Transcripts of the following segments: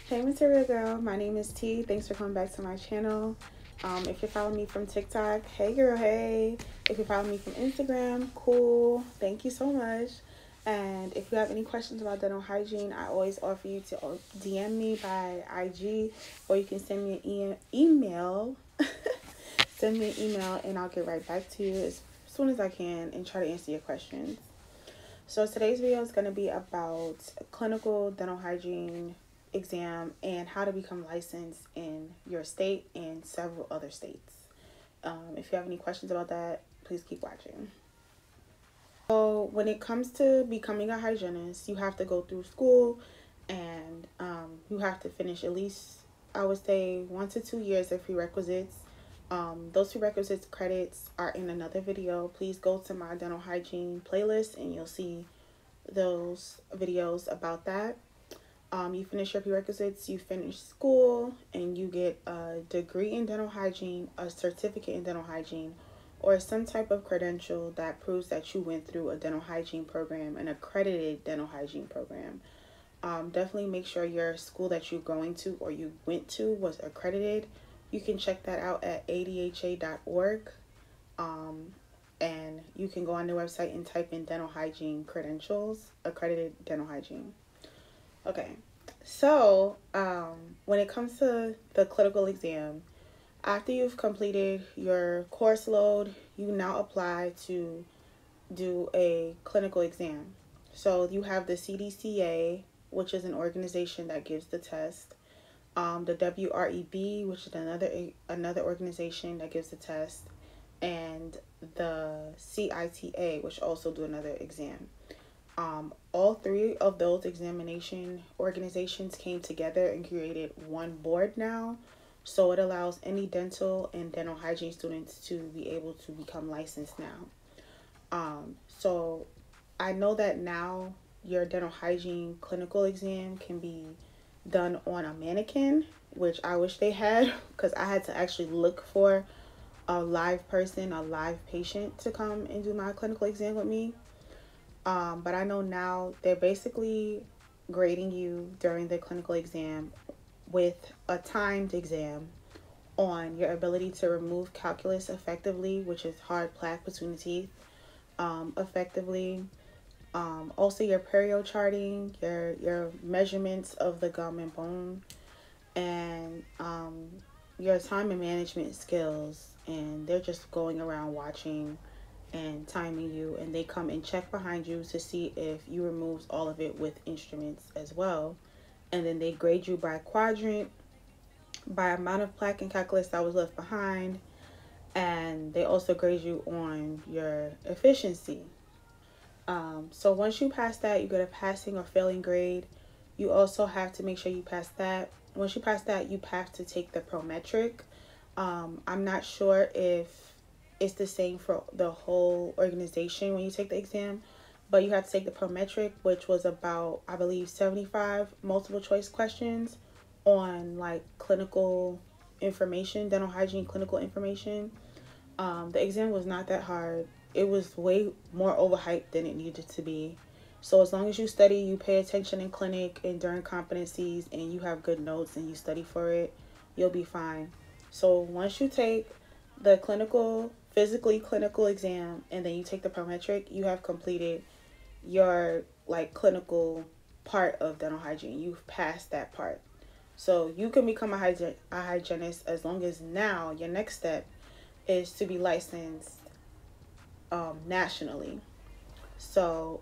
Hey Material Girl, my name is T. Thanks for coming back to my channel. If you're following me from TikTok, hey girl, hey. If you're following me from Instagram, cool. Thank you so much. And if you have any questions about dental hygiene, I always offer you to DM me by IG, or you can send me an email. Send me an email and I'll get right back to you as soon as I can and try to answer your questions. So today's video is going to be about clinical dental hygiene exam and how to become licensed in your state and several other states. If you have any questions about that, please keep watching. So when it comes to becoming a hygienist, you have to go through school and you have to finish at least, I would say, 1 to 2 years of prerequisites. Those prerequisites credits are in another video. Please go to my dental hygiene playlist and you'll see those videos about that. You finish your prerequisites, you finish school, and you get a degree in dental hygiene, a certificate in dental hygiene, or some type of credential that proves that you went through a dental hygiene program, an accredited dental hygiene program. Definitely make sure your school that you're going to or you went to was accredited. You can check that out at adha.org. And you can go on their website and type in dental hygiene credentials, accredited dental hygiene. Okay, so when it comes to the clinical exam, after you've completed your course load, you now apply to do a clinical exam. So you have the CDCA, which is an organization that gives the test, the WREB, which is another organization that gives the test, and the CITA, which also do another exam. All three of those examination organizations came together and created one board now. So it allows any dental and dental hygiene students to be able to become licensed now. So I know that now your dental hygiene clinical exam can be done on a mannequin, which I wish they had, because I had to actually look for a live person, a live patient to come and do my clinical exam with me. But I know now they're basically grading you during the clinical exam with a timed exam on your ability to remove calculus effectively, which is hard plaque between the teeth, effectively. Also your perio charting, your measurements of the gum and bone, and your time and management skills. And they're just going around watching and timing you, and they come and check behind you to see if you removed all of it with instruments as well. And then they grade you by quadrant, by amount of plaque and calculus that was left behind, and they also grade you on your efficiency. So once you pass that, you get a passing or failing grade. You also have to make sure you pass that. Once you pass that, you have to take the prometric. I'm not sure if it's the same for the whole organization when you take the exam, but you have to take the prometric, which was about, I believe, 75 multiple choice questions on like clinical information, dental hygiene clinical information. The exam was not that hard. It was way more overhyped than it needed to be. So as long as you study, you pay attention in clinic and during competencies, and you have good notes and you study for it, you'll be fine. So once you take the physically clinical exam, and then you take the prometric, you have completed your like clinical part of dental hygiene. You've passed that part. So you can become a hygienist as long as now your next step is to be licensed nationally. So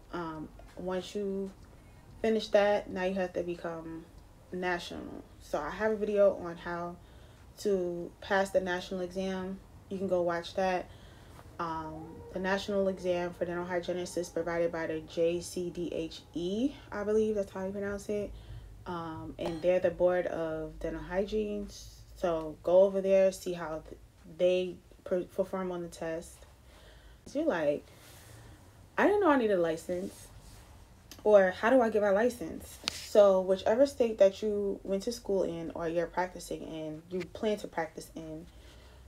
once you finish that, now you have to become national. So I have a video on how to pass the national exam. You can go watch that. The national exam for dental hygienists is provided by the JCDHE, I believe that's how you pronounce it. And they're the board of dental hygiene. So go over there, see how they perform on the test. So you're like, I didn't know I needed a license, or how do I get my license? So whichever state that you went to school in or you're practicing in, you plan to practice in,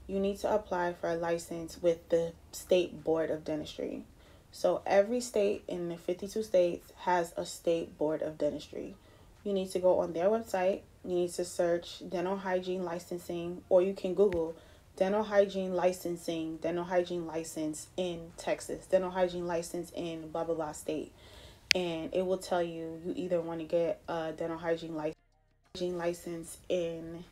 you need to apply for a license with the state board of dentistry. So every state in the 52 states has a state board of dentistry. you need to go on their website. You need to search dental hygiene licensing, or you can Google dental hygiene licensing, dental hygiene license in Texas, dental hygiene license in blah blah blah state, and it will tell you either want to get a dental hygiene license in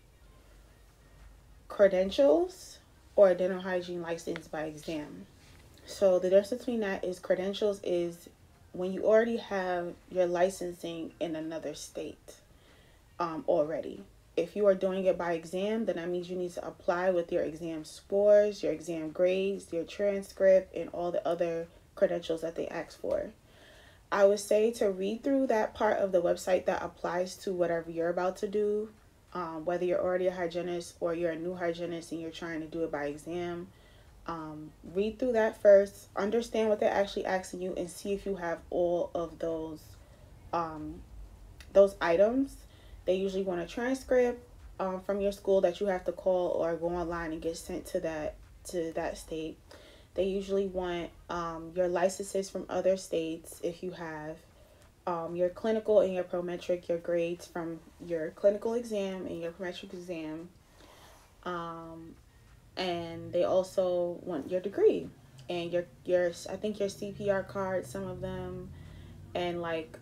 credentials or a dental hygiene license by exam. So the difference between that is credentials is when you already have your licensing in another state already. If you are doing it by exam, then that means you need to apply with your exam scores, your exam grades, your transcript, and all the other credentials that they ask for. I would say to read through that part of the website that applies to whatever you're about to do, whether you're already a hygienist or you're a new hygienist and you're trying to do it by exam. Read through that first, understand what they're actually asking you, and see if you have all of those items. They usually want a transcript from your school that you have to call or go online and get sent to that state. They usually want your licenses from other states if you have your clinical and your prometric, your grades from your clinical exam and your prometric exam. And they also want your degree and your I think your CPR card, some of them, and like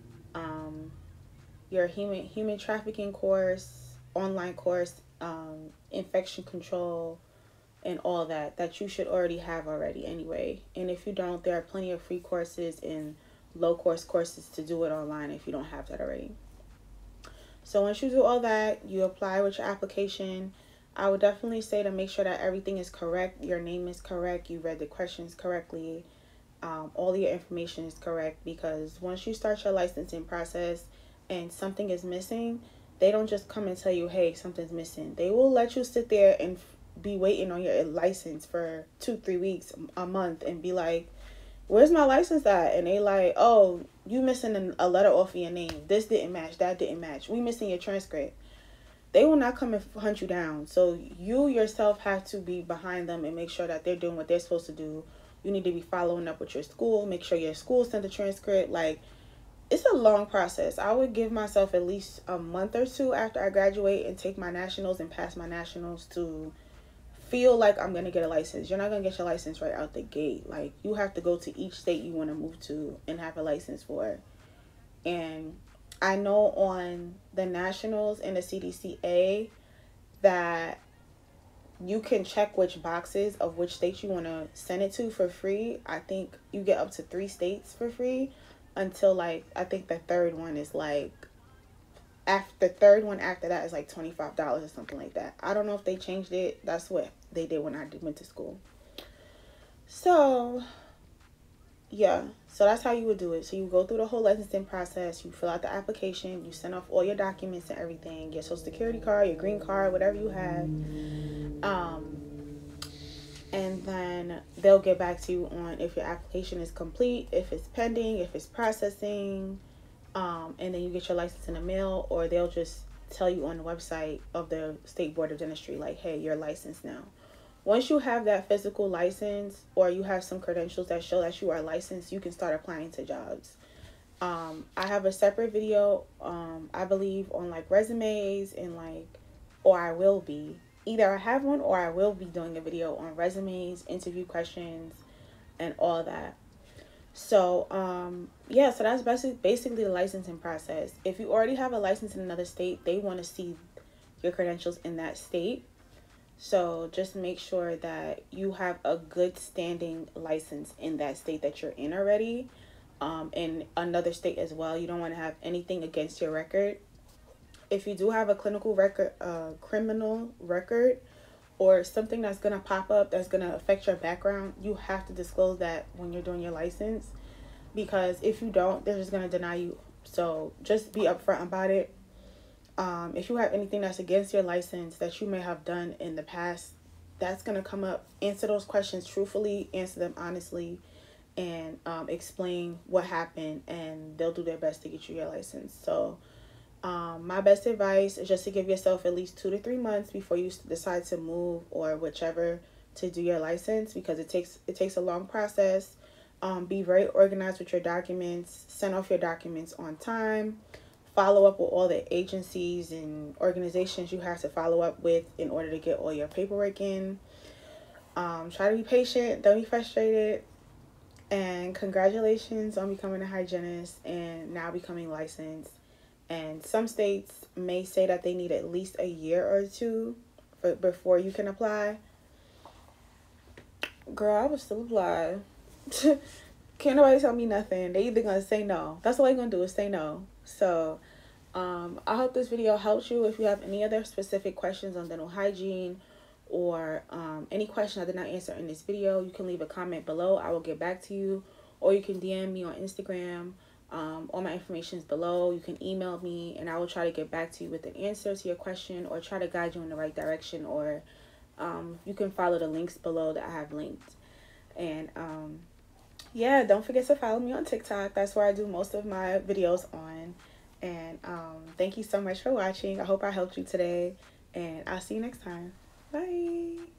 your human trafficking course, online course, infection control, and all that you should already have already anyway. And if you don't, there are plenty of free courses and low cost courses to do it online if you don't have that already. So once you do all that, you apply with your application. I would definitely say to make sure that everything is correct, your name is correct, you read the questions correctly, all your information is correct, because once you start your licensing process and something is missing, they don't just come and tell you, hey, something's missing. They will let you sit there and be waiting on your license for 2-3 weeks, a month, and be like, where's my license at? And they like, oh, you missing a letter off of your name. This didn't match, that didn't match. We missing your transcript. They will not come and hunt you down. So you yourself have to be behind them and make sure that they're doing what they're supposed to do. You need to be following up with your school. Make sure your school sent the transcript. Like, it's a long process. I would give myself at least a month or two after I graduate and take my nationals and pass my nationals to feel like I'm going to get a license. You're not going to get your license right out the gate. Like, you have to go to each state you want to move to and have a license for. And I know on the nationals and the CDCA that you can check which boxes of which states you want to send it to for free. I think you get up to 3 states for free until, like, I think the third one is like, after the third one after that is like $25 or something like that. I don't know if they changed it. That's what they did when I went to school. So yeah, so that's how you would do it. So you go through the whole licensing process, you fill out the application, you send off all your documents and everything, your social security card, your green card, whatever you have, and then they'll get back to you on if your application is complete, if it's pending, if it's processing, and then you get your license in the mail, or they'll just tell you on the website of the State Board of Dentistry, like, hey, you're licensed now. Once you have that physical license, or you have some credentials that show that you are licensed, you can start applying to jobs. I have a separate video, I believe, on like resumes and like, or I will be. Either I have one or I will be doing a video on resumes, interview questions, and all that. So, yeah, so that's basically the licensing process. If you already have a license in another state, they want to see your credentials in that state. So just make sure that you have a good standing license in that state that you're in already. In another state as well. You don't want to have anything against your record. If you do have a clinical record, criminal record, or something that's going to pop up that's going to affect your background, you have to disclose that when you're doing your license, because if you don't, they're just going to deny you. So just be upfront about it. If you have anything that's against your license that you may have done in the past, that's going to come up. Answer those questions truthfully, answer them honestly, and explain what happened, and they'll do their best to get you your license. So my best advice is just to give yourself at least 2 to 3 months before you decide to move or whichever to do your license, because it takes a long process. Be very organized with your documents. Send off your documents on time. follow up with all the agencies and organizations you have to follow up with in order to get all your paperwork in. Try to be patient, don't be frustrated, and congratulations on becoming a hygienist and now becoming licensed. And some states may say that they need at least a year or two before you can apply. Girl, I would still apply. Can't nobody tell me nothing. They either gonna say no. That's all they're gonna do is say no. So I hope this video helps you. If you have any other specific questions on dental hygiene or any question I did not answer in this video, you can leave a comment below. I will get back to you, or you can DM me on Instagram. All my information is below. You can email me and I will try to get back to you with an answer to your question, or try to guide you in the right direction, or you can follow the links below that I have linked. And yeah, don't forget to follow me on TikTok. That's where I do most of my videos on. And thank you so much for watching. I hope I helped you today, and I'll see you next time. Bye.